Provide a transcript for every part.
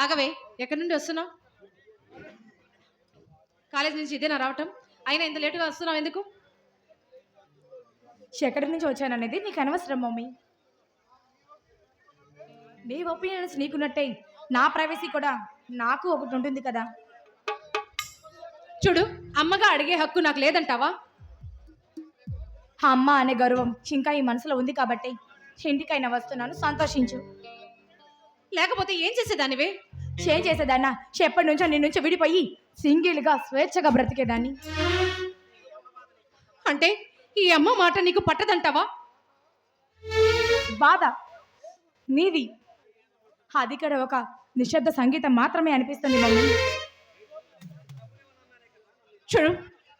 ఆగవే, ఎక్కడి నుండి వస్తున్నావు? కాలేజ్ నుంచి ఇదేనా రావటం? అయినా ఇంత లేటుగా వస్తున్నావు ఎందుకు? ఎక్కడి నుంచి వచ్చాననేది నీకు అనవసరం మమ్మీ. నీ ఒపీనియన్స్ నీకున్నట్టే నా ప్రైవసీ కూడా నాకు ఒకటి ఉంటుంది కదా. చూడు, అమ్మగా అడిగే హక్కు నాకు లేదంటావా? అమ్మ అనే గౌరవం ఇంకా ఈ మనసులో ఉంది కాబట్టి ఇంటికైనా వస్తున్నాను, సంతోషించు. లేకపోతే ఏం చేసేదానివే? ఏం చేసేదాన్నా? ఎప్పటి నుంచో నీ నుంచి విడిపోయి సింగిల్గా స్వేచ్ఛగా బ్రతికేదాన్ని. అంటే ఈ అమ్మ మాట నీకు పట్టదంటావా? బాధ నీది, అది కూడా ఒక నిశ్శబ్ద సంగీతం మాత్రమే అనిపిస్తుంది మమ్మీ. చూడు,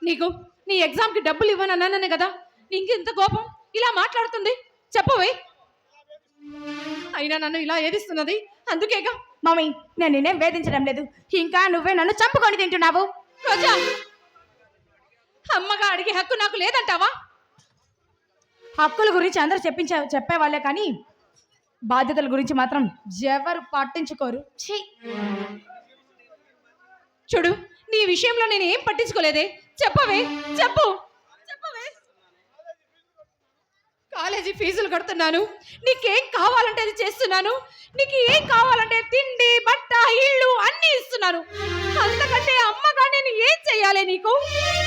నీకు నీ ఎగ్జామ్కి డబ్బులు ఇవ్వనన్నానే కదా, ఇంకెంత కోపం ఇలా మాట్లాడుతుంది చెప్పవే? అయినా నన్ను ఇలా ఏదిస్తున్నది అందుకేగా. మమ్మీ, నేను నిన్నేం వేధించడం లేదు, ఇంకా నువ్వే నన్ను చంపుకొని తింటున్నావు. రోజా, అమ్మగా అడిగే హక్కు నాకు లేదంటావా? హక్కుల గురించి అందరూ చెప్పేవాళ్ళే కానీ బాధ్యతల గురించి మాత్రం ఎవరు పట్టించుకోరు. ఛీ! చూడు, నీ విషయంలో నేను ఏం పట్టించుకోలేదే, చెప్పవే, చెప్పు చెప్పవే. కాలేజీ ఫీజులు కడుతున్నాను, నీకేం కావాలంటే అది చేస్తున్నాను, నీకు ఏం కావాలంటే తిండి బట్ట ఇళ్ళు అన్నీ ఇస్తున్నాను. అంతకంటే అమ్మగా నేను ఏం చెయ్యాలి నీకు,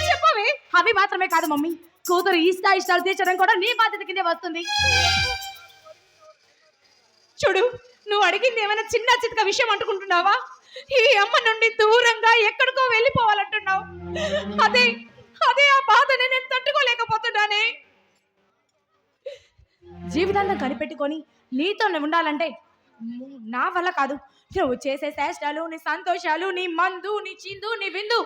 చెప్పవే. అవి మాత్రమే కాదు మమ్మీ, కూతురు ఇష్టాలు తీర్చడం కూడా నీ బాధ్యత కిందే వస్తుంది. చూడు, నువ్వు అడిగింది ఏమైనా చిన్న చితక విషయం అనుకుంటున్నావా? ఈ అమ్మ నుండి దూరంగా ఎక్కడికో వెళ్ళిపోవాలంటున్నావు. అదే అదే ఆ బాధని నేను తట్టుకోలేకపోతున్నానే. జీవితాంతం కనిపెట్టుకొని నీతో ఉండాలంటే నా వల్ల కాదు. నువ్వు చేసే చేష్టాలు, నీ సంతోషాలు, నీ మందు, నీ చిందు, నీ విందు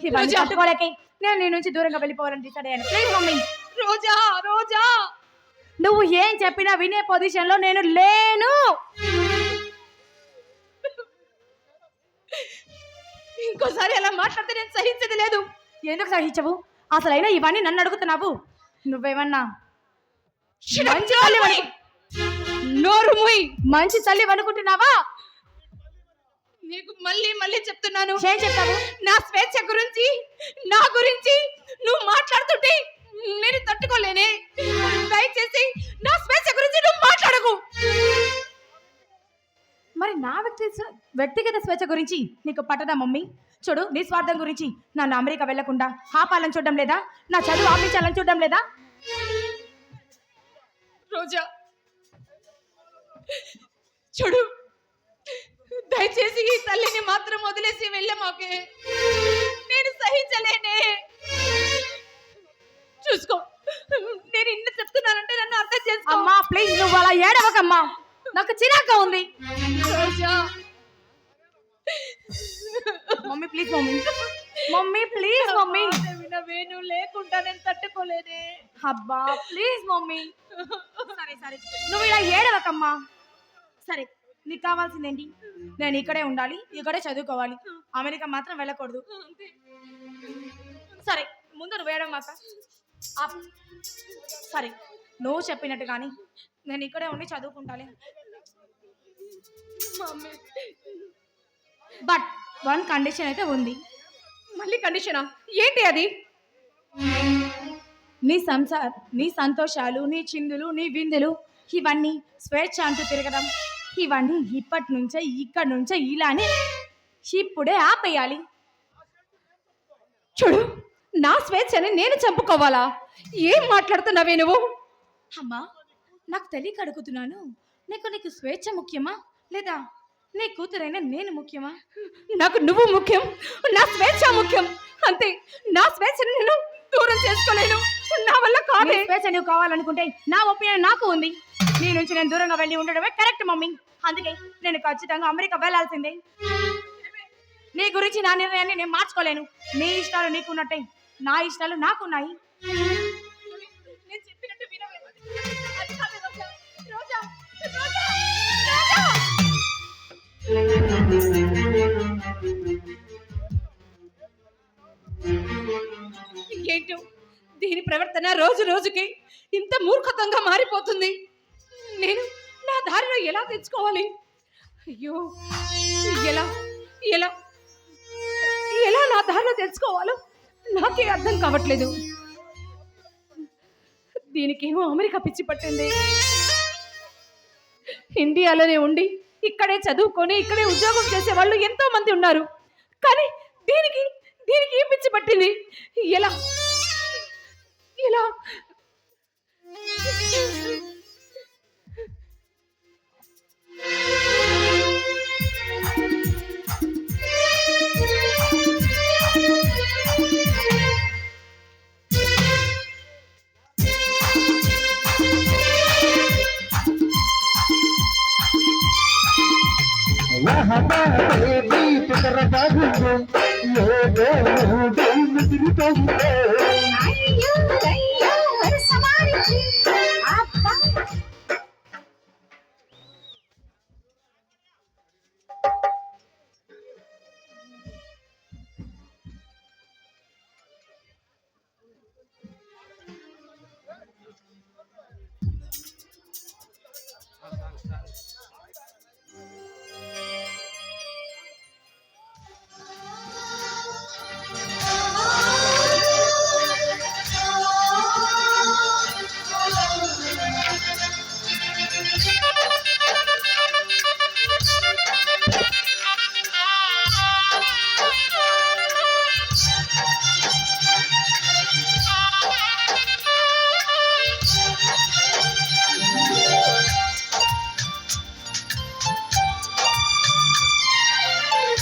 ఇవన్నీ తట్టుకోలేకే నేను నీ నుంచి దూరంగా వెళ్ళిపోవాలని డిసైడ్ అయ్యాను. Please mummy. రోజా, రోజా, నువ్వు ఏం చెప్పినా వినే పొజిషన్లో నేను లేను. ఇంకోసారి అలా మాట్లాడితే నేను సహించేది లేదు. ఎందుకు సహించవు? అసలైనా ఇవన్నీ నన్ను అడుగుతున్నావు. నువ్వేమన్నా మంచి తల్లి, నోరు మూయి. మంచి తల్లి అనుకుంటున్నావా? నీకు మళ్ళీ మళ్ళీ చెప్తున్నాను, ఏం చెప్తావు? నా స్వేచ్ఛ గురించి, నా గురించి నువ్వు మాట్లాడుతుంటే నేను తట్టుకోలేనే. దయచేసి నా స్వేచ్ఛ గురించి నువ్వు మాట్లాడకు. మరి నా వ్యక్తిగత స్వేచ్ఛ గురించి నీకు పట్టదా మమ్మీ? చూడు, నీ స్వార్థం గురించి నన్ను అమెరికా వెళ్లకుండా ఆపాలని చూడడం లేదా? నా చదువు ఆపించాలని చూడడం లేదా? రోజా, చూడు, దయచేసి ఈ తల్లిని మాత్రం వదిలేసి వెళ్ళమాకే, నేను సహించలేనే. చూసుకో, నేను ఇన్ని చెప్తున్నానంటే నన్ను అర్థం చేసుకో. అమ్మా ప్లీజ్, నువ్వు అలా ఏడవకమ్మా, నాకు చిరాగ్గా ఉంది. Roja, mummy please, mummy mummy please mummy. Venu లేకుండా నేను తట్టుకోలేదే. అబ్బా ప్లీజ్ మమ్మీ. సరే సరే, నువ్వు ఇలా ఏడవకమ్మా. సరే, నీకు కావాల్సిందేంటి? నేను ఇక్కడే ఉండాలి, ఇక్కడే చదువుకోవాలి, అమెరికా మాత్రం వెళ్ళకూడదు. సరే, ముందు నువ్వు ఏడవమాక. సరే, నువ్వు చెప్పినట్టు కానీ నేను ఇక్కడే ఉండి చదువుకుంటాలి. బట్ వన్ కండిషన్ అయితే ఉంది. మళ్ళీ కండిషనా? ఏంటి అది? నీ సంతోషాలు, నీ చిందులు, నీ విందులు ఇవన్నీ స్వేచ్ఛ అంటూ తిరగడం, ఇవన్నీ ఇప్పటి నుంచే ఇక్కడ నుంచే ఇలానే ఇప్పుడే ఆపేయాలి. చూడు, నా స్వేచ్ఛని నేను చంపుకోవాలా? ఏం మాట్లాడుతున్నావే నువ్వు? అమ్మా, నాకు తెలియక అడుగుతున్నాను. నీకు స్వేచ్ఛ ముఖ్యమా లేదా నీ కూతురైనా నేను ముఖ్యమా? నాకు నువ్వు ముఖ్యం, నా స్వేచ్ఛ ముఖ్యం, అంతే. నా స్వేచ్ఛని నేను దూరం చేసుకోలేను, నా వల్ల కాదు. స్వేచ్ఛ నువ్వు కావాలనుకుంటే నా ఒపీనియన్ నాకు ఉంది. నీ నుంచి నేను దూరంగా వెళ్ళి ఉండడమే కరెక్ట్ మమ్మీ. అందుకే నేను ఖచ్చితంగా అమెరికా వెళ్ళాల్సిందే. నీ గురించి నా నిర్ణయాన్ని నేను మార్చుకోలేను. నీ ఇష్టాలు నీకున్నట్టే నా ఇష్టాలు నాకున్నాయి. నేను చెప్పినట్టు వినవే. ఏంటో దీని ప్రవర్తన రోజు రోజుకి ఇంత మూర్ఖతంగా మారిపోతుంది. నేను నా దారిలో ఎలా తెచ్చుకోవాలి? అయ్యో, ఎలా ఎలా ఎలా నా దారిలో తెలుసుకోవాలో నాకే అర్థం కావట్లేదు. దీనికేమో అమెరికా పిచ్చి పట్టింది. ఇండియాలోనే ఉండి ఇక్కడే చదువుకొని ఇక్కడే ఉద్యోగం చేసే వాళ్ళు ఎంతో మంది ఉన్నారు. కానీ దీనికి దీనికి ఏం పిచ్చి పట్టింది? ఎలా ఎలా అయ్యో అయ్యో వరసమారికి అబ్బా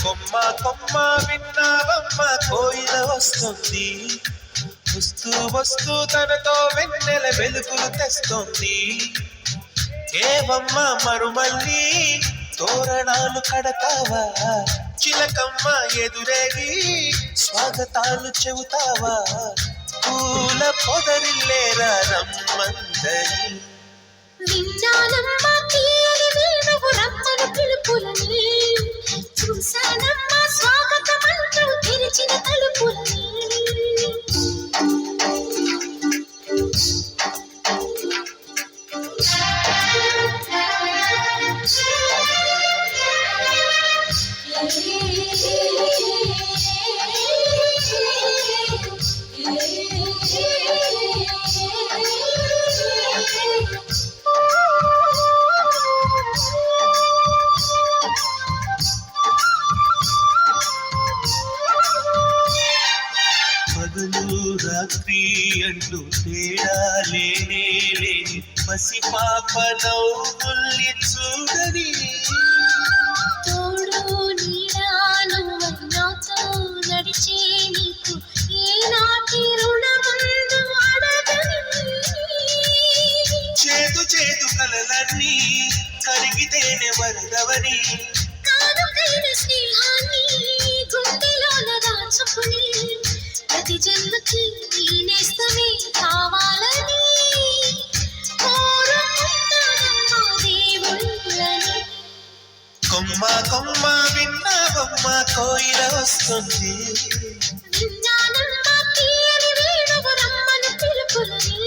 కొమ్మ కొమ్మ విన్నావమ్మ కోయిల వస్తుంది, వస్తూ వస్తూ తనతో వెన్నెల వెలుగులు తెస్తుంది. ఏవమ్మ మరుమల్లి తోరణాలు కడతావా, చిలకమ్మ ఎదురేగి స్వాగతాలు చెబుతావా, పూల పొదరిల్లేరా రమ్మందని. విన్నానమ్మా తీయని వేణువు రమ్మను పిలుపులని, చూశానమ్మా స్వాగతమంటూ తెరిచిన తలుపులని. పగలు రాత్రి అంటూ తేడా లేనే లేని పసిపాప నవ్వుల్ని చూడని. తోడు నీడాను నాతో నడిచే నీకు ఏనాటి రుణమందు అడగని. చేదు చేదు కలలన్నీ కరిగితేనే వరదవని. కానుకైన స్నేహాన్ని గుండెలోన దాచుకుని, ప్రతి జన్మకి నీ నేస్తమే కావాలని కోరుకుంటానమ్మా దేవుళ్ళని. కొమ్మ కొమ్మ విన్నావమ్మ కోయిల వస్తుంది, విన్నానమ్మా తీయని వేణువు రమ్మను పిలుపులని.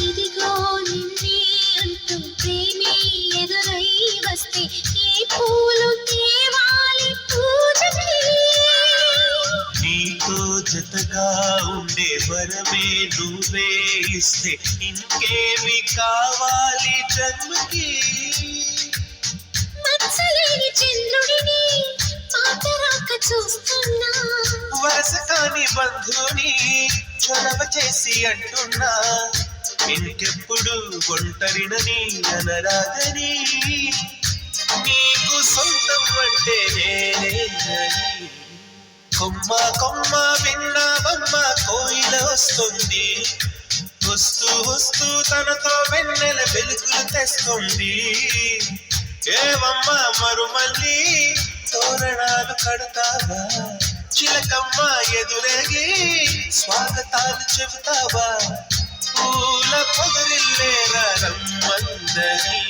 ఇదిగో నిన్నే అంటూ ప్రేమే ఎదురై వస్తే ఈ పూలు తేవాలి పూజకి. నీతో జతగా ఉండే వరమే నువ్వే ఇస్తే ఇంకేమి కావాలి జన్మకి. మచ్చలేని చంద్రుడిని మాటరాక చూస్తున్నా, వరస కాని బంధుని చొరవ చేసి అంటున్నా, ఇంకెప్పుడు ఒంటరినని అనరాదని, నీకు సొంతం అంటే నేనేనని. కొమ్మ కొమ్మ విన్నావమ్మ కోయిల వస్తుంది, వస్తూ వస్తూ తనతో వెన్నెల వెలుగులు తెస్తుంది ఏవమ్మ మరుమల్లి తోరణాలు కడతావా చిలకమ్మ ఎదురేగి స్వాగతాలు చెబుతావా పూల పొగరిల్లేరా రమ్మందని